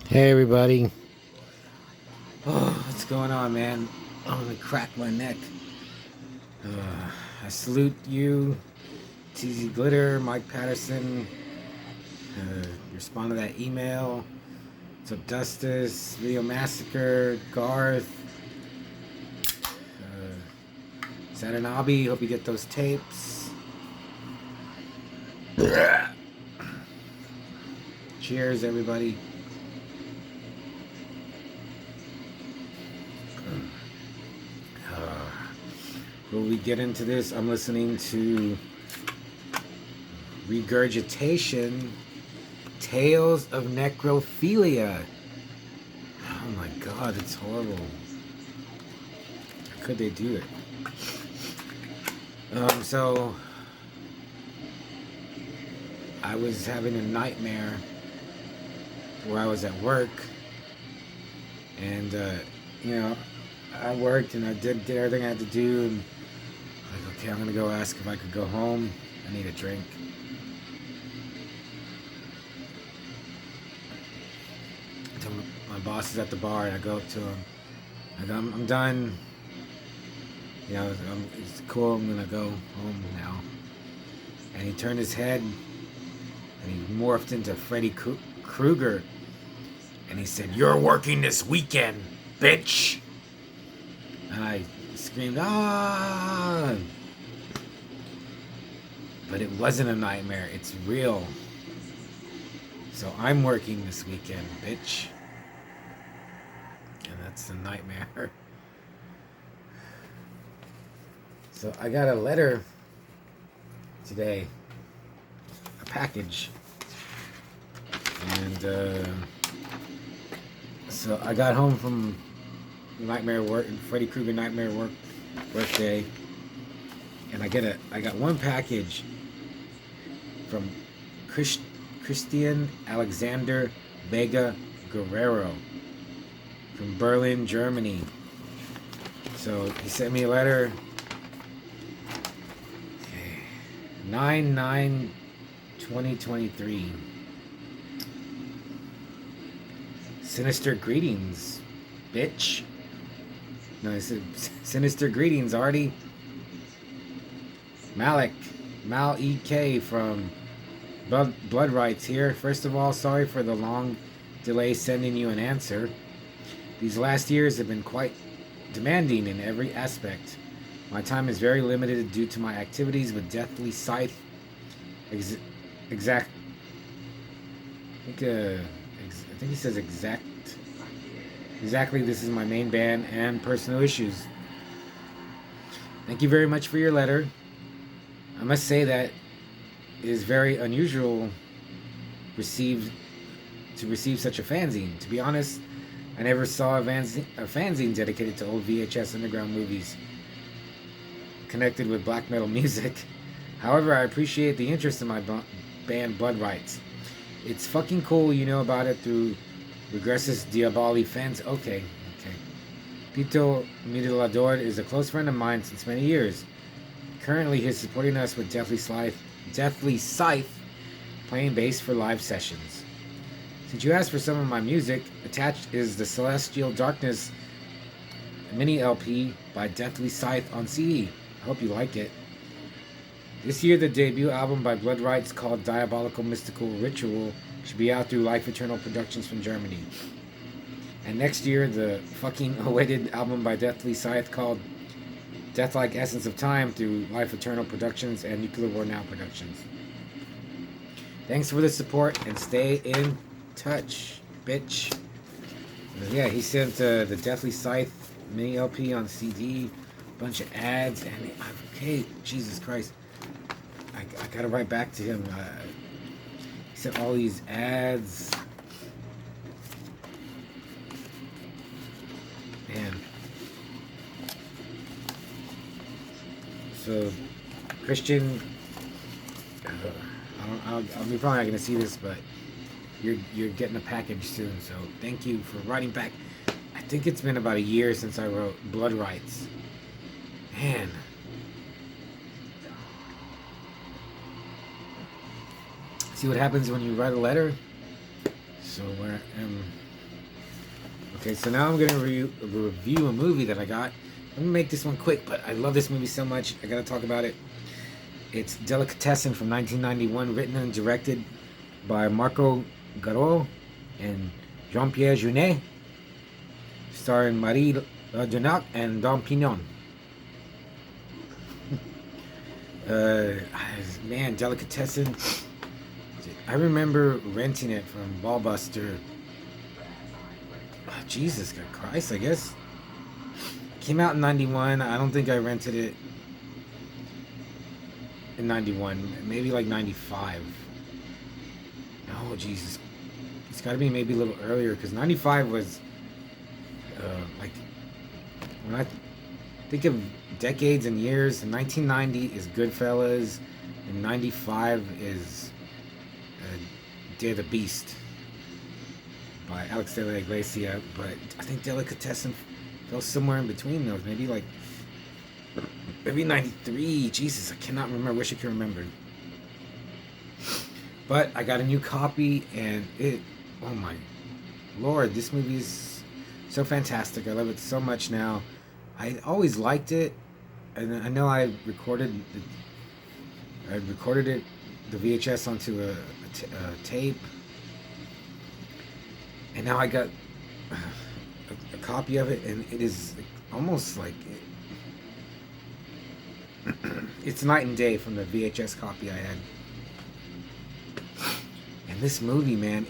Hey everybody. Oh, what's going on, man? I'm gonna crack my neck. I salute you, TZ Glitter, Mike Patterson. Respond to that email. What's up, Dustus, Video Massacre, Garth, Satanabe. Hope you get those tapes. Cheers, everybody. Will we get into this? I'm listening to Regurgitation, Tales of Necrophilia. Oh my god, it's horrible. How could they do it? So I was having a nightmare where I was at work, and I worked and I did everything I had to do, and like, okay, I'm gonna go ask if I could go home. I need a drink. So my boss is at the bar, and I go up to him. I'm done. It's cool. I'm gonna go home now. And he turned his head, and he morphed into Freddy Krueger, and he said, "You're working this weekend, bitch!" And I screamed, "Ah!" But it wasn't a nightmare. It's real. So I'm working this weekend, bitch. And that's the nightmare. So I got a letter today, a package, and so I got home from Nightmare work, Freddy Krueger Nightmare work day, and I got one package from Christian Alexander Vega Guerrero from Berlin, Germany. So he sent me a letter. 9/9/2023. Sinister greetings, bitch. No, I said sinister greetings, Artie. Mal EK from Blood Rights here. First of all, sorry for the long delay sending you an answer. These last years have been quite demanding in every aspect. My time is very limited due to my activities with Deathly Scythe. I think he says exactly. This is my main band and personal issues. Thank you very much for your letter. I must say that it is very unusual to receive such a fanzine. To be honest, I never saw a fanzine dedicated to old VHS underground movies connected with black metal music. However, I appreciate the interest in my band Blood Rights. It's fucking cool you know about it through Regressus Diaboli fans. Okay. Pito Mutilador is a close friend of mine since many years. Currently, he's supporting us with Deathly Scythe, playing bass for live sessions. Since you asked for some of my music, attached is the Celestial Darkness mini LP by Deathly Scythe on CD. I hope you like it. This year, the debut album by Blood Rights called Diabolical Mystical Ritual should be out through Life Eternal Productions from Germany. And next year, the fucking awaited album by Deathly Scythe called Deathlike Essence of Time through Life Eternal Productions and Nuclear War Now Productions. Thanks for the support and stay in touch, bitch. Yeah, he sent the Deathly Scythe mini LP on CD, bunch of ads, and okay, Jesus Christ, I gotta write back to him. He sent all these ads, man. So, Christian, I'm probably not gonna see this, but you're getting a package soon. So thank you for writing back. I think it's been about a year since I wrote Blood Rights. Man. See what happens when you write a letter? So where Okay, so now I'm going to review a movie that I got. I'm going to make this one quick, but I love this movie so much. I got to talk about it. It's Delicatessen from 1991, written and directed by Marco Garot and Jean-Pierre Jeunet, starring Marie Donac and Dom Pignon. Man, Delicatessen. I remember renting it from Ballbuster. Oh, Jesus Christ, I guess. Came out in 91. I don't think I rented it in 91. Maybe like 95. No, Jesus. It's got to be maybe a little earlier, because 95 was like, when I think of decades and years, 1990 is Goodfellas, and 95 is Day of the Beast by Alex de la Iglesia. But I think Delicatessen fell somewhere in between those. Maybe 93. Jesus, I cannot remember. I wish I could remember. But I got a new copy, and oh my Lord, this movie is so fantastic. I love it so much now. I always liked it, and I know I recorded it, the VHS, onto a tape, and now I got a copy of it, and it is almost like it's night and day from the VHS copy I had. And this movie, man,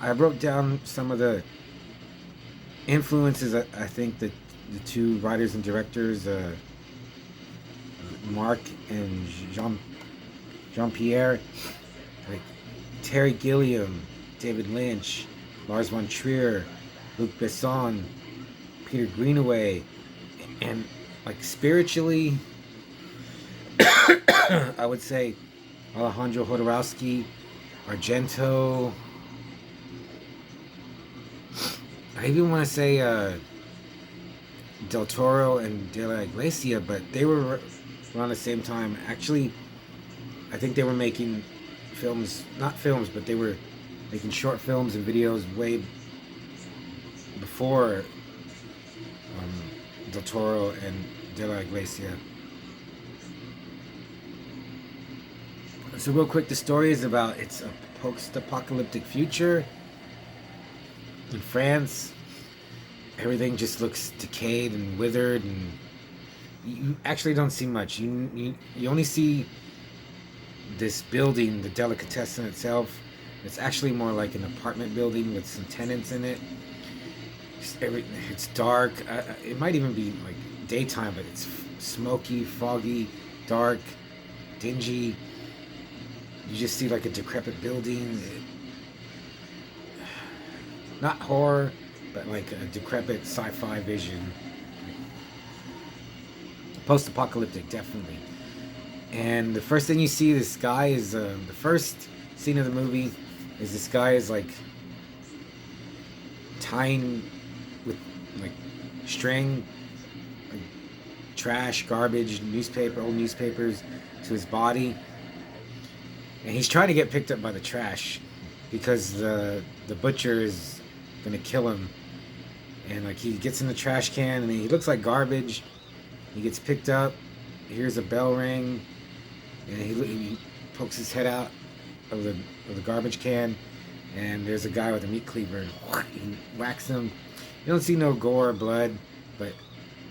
I wrote down some of the influences. I think that the two writers and directors, Marc and Jean-Pierre, like Terry Gilliam, David Lynch, Lars von Trier, Luc Besson, Peter Greenaway, and like spiritually, I would say Alejandro Jodorowsky, Argento. I even want to say Del Toro and De La Iglesia, but they were around the same time. Actually, I think they were making films, not films, but they were making short films and videos way before Del Toro and De La Iglesia. So real quick, the story is about, it's a post-apocalyptic future in France. Everything just looks decayed and withered, and you actually don't see much. You only see this building, the Delicatessen itself. It's actually more like an apartment building with some tenants in it. It's dark. It might even be like daytime, but it's smoky, foggy, dark, dingy. You just see like a decrepit building. Not horror, but like a decrepit sci-fi vision. Post-apocalyptic, definitely. And the first thing you see, this guy is, the first scene of the movie is this guy is like tying with like string, like trash, garbage, old newspapers to his body. And he's trying to get picked up by the trash because the butcher is gonna kill him. And like he gets in the trash can and he looks like garbage. He gets picked up, he hears a bell ring, and he pokes his head out of the garbage can, and there's a guy with a meat cleaver, and he whacks him. You don't see no gore or blood, but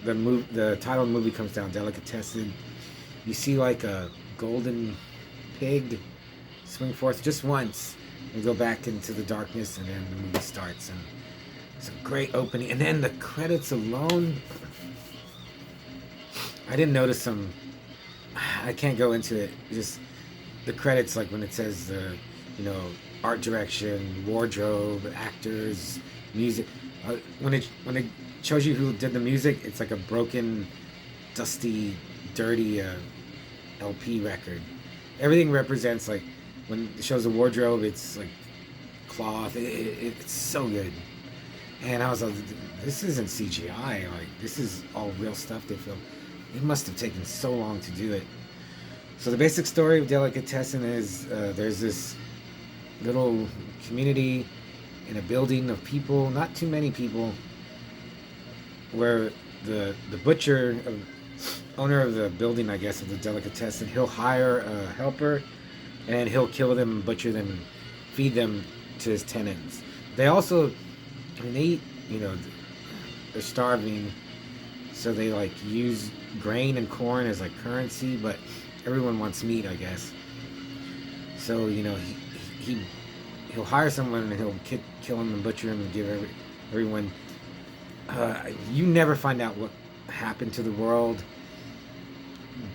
the title of the movie comes down, Delicatessen. You see like a golden pig swing forth just once and go back into the darkness, and then the movie starts. And it's a great opening, and then the credits alone, I didn't notice them. I can't go into it. Just the credits, like when it says art direction, wardrobe, actors, music. When it shows you who did the music, it's like a broken, dusty, dirty LP record. Everything represents, like when it shows the wardrobe, it's like cloth. It's so good. And I was like, this isn't CGI. Like, this is all real stuff they filmed. It must have taken so long to do it. So the basic story of Delicatessen is there's this little community in a building of people, not too many people, where the butcher, owner of the building, I guess, of the delicatessen, he'll hire a helper, and he'll kill them and butcher them and feed them to his tenants. They also, I mean, they eat, you know, they're starving, so they like use grain and corn as like currency, but everyone wants meat, I guess. So you know, he he'll hire someone and he'll kill him and butcher him and give everyone. You never find out what happened to the world.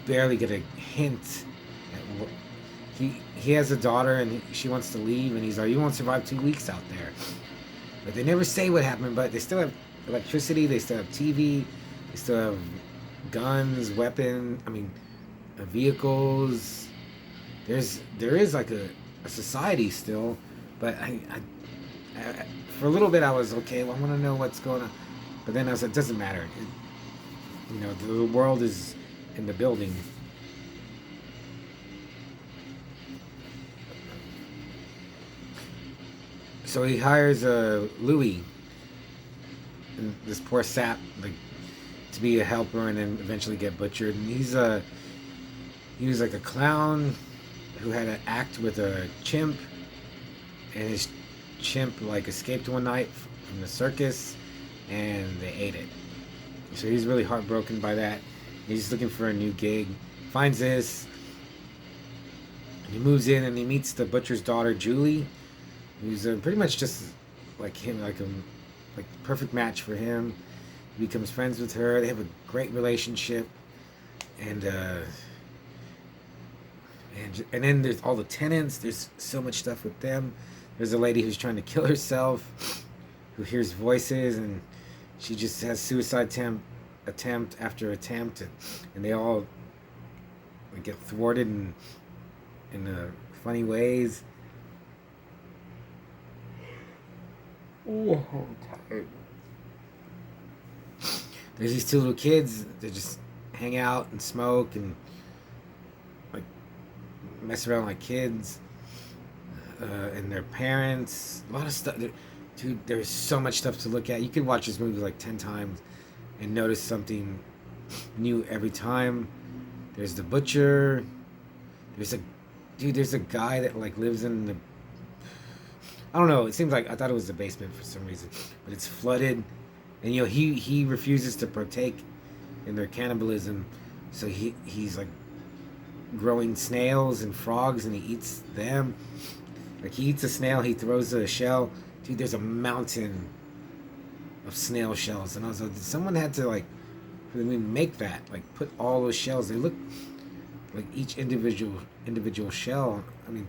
Barely get a hint. At what, he has a daughter and she wants to leave, and he's like, "You won't survive 2 weeks out there." But they never say what happened. But they still have electricity. They still have TV. They still have guns, weapons. I mean, vehicles. There is like a society still, but for a little bit I was okay. Well, I want to know what's going on, but then I was like, it doesn't matter. You know, the world is in the building. So he hires Louis, and this poor sap, like, to be a helper, and then eventually get butchered. And he was like a clown who had an act with a chimp, and his chimp like escaped one night from the circus, and they ate it. So he's really heartbroken by that. He's looking for a new gig, finds this, and he moves in, and he meets the butcher's daughter, Julie, who's pretty much just like him, like a perfect match for him. He becomes friends with her. They have a great relationship, and then there's all the tenants. There's so much stuff with them. There's a lady who's trying to kill herself, who hears voices, and she just has suicide attempt after attempt, and they all get thwarted in funny ways. Oh, I'm tired. There's these two little kids that just hang out and smoke and like mess around like kids, and their parents. A lot of stuff. Dude, there's so much stuff to look at. You could watch this movie like 10 times and notice something new every time. There's the butcher. There's a guy that like lives in the. I don't know. It seems like I thought it was the basement for some reason, but it's flooded, and you know he refuses to partake in their cannibalism, so he's like growing snails and frogs, and he eats them. Like he eats a snail, he throws a shell. Dude, there's a mountain of snail shells, and I was like, someone had to like really make that, like put all those shells. They look like each individual shell. I mean,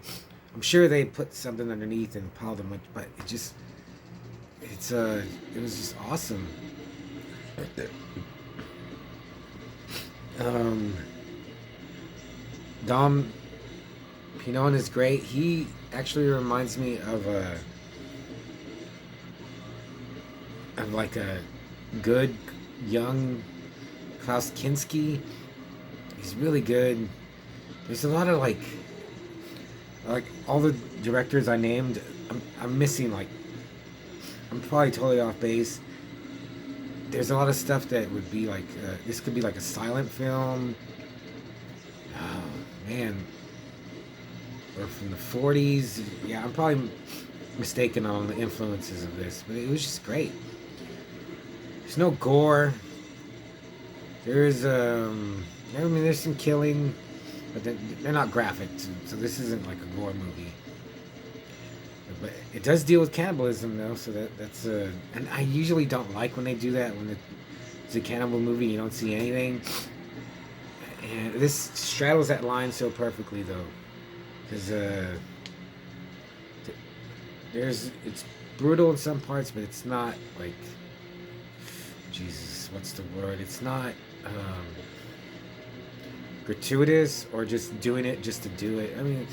I'm sure they put something underneath and piled them, but it was just awesome. Dom Pinon is great. He actually reminds me of like a good young Klaus Kinski. He's really good. There's a lot of like all the directors I named. I'm missing like. I'm probably totally off base. There's a lot of stuff that would be like this could be like a silent film. Oh man, or from the 40s. Yeah, I'm probably mistaken on the influences of this, but it was just great. There's no gore. There's I mean, there's some killing, but they're not graphic, so this isn't like a gore movie. But it does deal with cannibalism, though, so that's and I usually don't like when they do that. When it's a cannibal movie, you don't see anything. And this straddles that line so perfectly, though, because it's brutal in some parts, but it's not like Jesus. What's the word? It's not gratuitous or just doing it just to do it. I mean,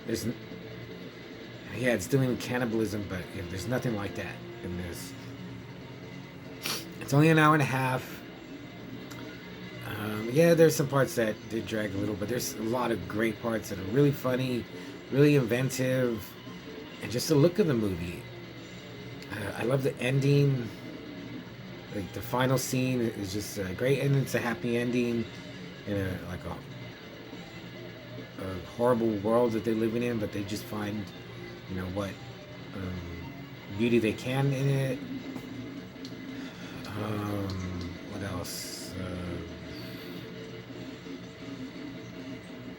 there's. Yeah, it's doing cannibalism, but there's nothing like that in this. It's only an hour and a half. Yeah, there's some parts that did drag a little, but there's a lot of great parts that are really funny, really inventive, and just the look of the movie. I love the ending. like the final scene is just great, and it's a happy ending in a horrible world that they're living in, but they just find, what beauty they can in it. What else?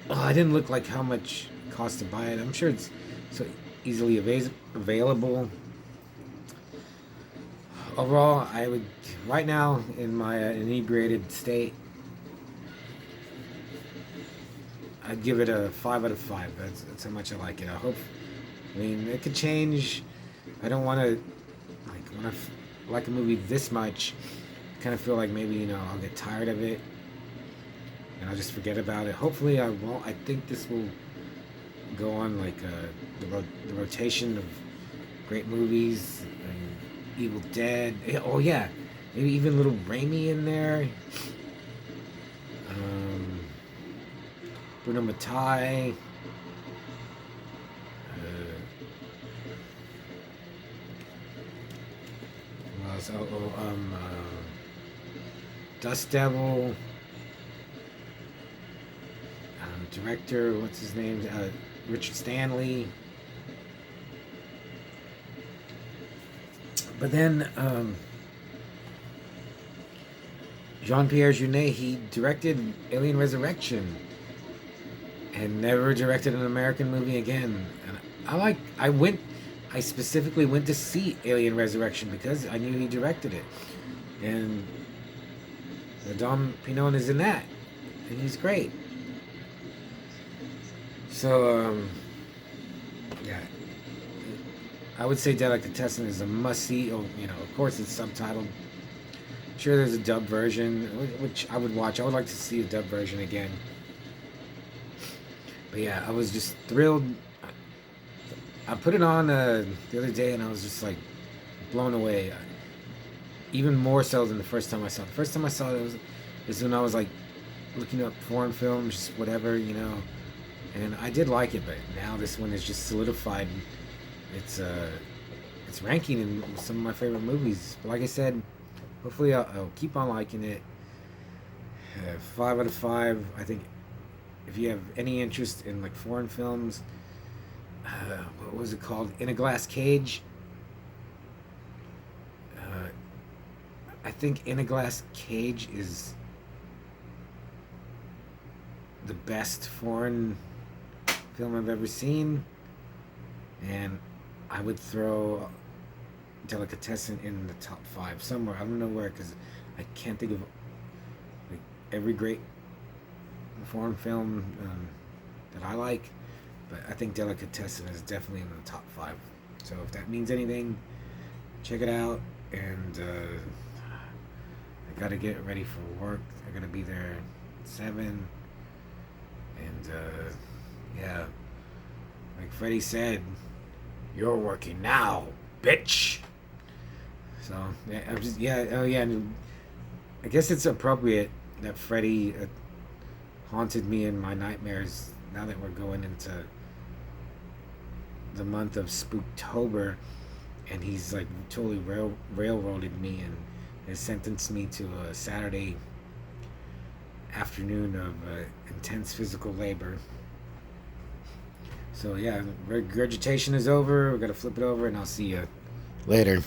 I didn't look like how much it cost to buy it. I'm sure it's so easily available. Overall, I would, right now, in my inebriated state, I'd give it a 5 out of 5. That's how much I like it. I mean, it could change. I don't want to, like, when I like a movie this much, I kind of feel like maybe, I'll get tired of it and I'll just forget about it. Hopefully I won't. I think this will go on like the rotation of great movies, and Evil Dead. Oh yeah, maybe even little Raimi in there. Bruno Mattei. Dust Devil. Director, what's his name? Richard Stanley. But then Jean-Pierre Jeunet, he directed Alien Resurrection and never directed an American movie again. And I specifically went to see Alien Resurrection because I knew he directed it. And Dom Pinon is in that, and he's great. So, yeah, I would say Delicatessen is a must-see. Of course it's subtitled. I'm sure there's a dub version, which I would watch. I would like to see a dub version again. But yeah, I was just thrilled. I put it on the other day, and I was just like blown away. Even more so than the first time I saw it. The first time I saw it was when I was like looking up foreign films, just whatever, And I did like it, but now this one is just solidified its ranking in some of my favorite movies. But like I said, hopefully I'll keep on liking it. 5 out of 5. I think if you have any interest in like foreign films, what was it called? In a Glass Cage. I think In a Glass Cage is the best foreign film I've ever seen, and I would throw Delicatessen in the top 5 somewhere. I don't know where, because I can't think of like every great foreign film that I like, but I think Delicatessen is definitely in the top 5. So if that means anything, check it out. And I gotta get ready for work. I gotta be there at 7. And yeah, like Freddie said, you're working now, bitch. So yeah, and I guess it's appropriate that Freddie haunted me in my nightmares now that we're going into the month of Spooktober, and he's like totally railroaded me and has sentenced me to a Saturday afternoon of intense physical labor. So yeah, regurgitation is over. We're gonna flip it over, and I'll see you later.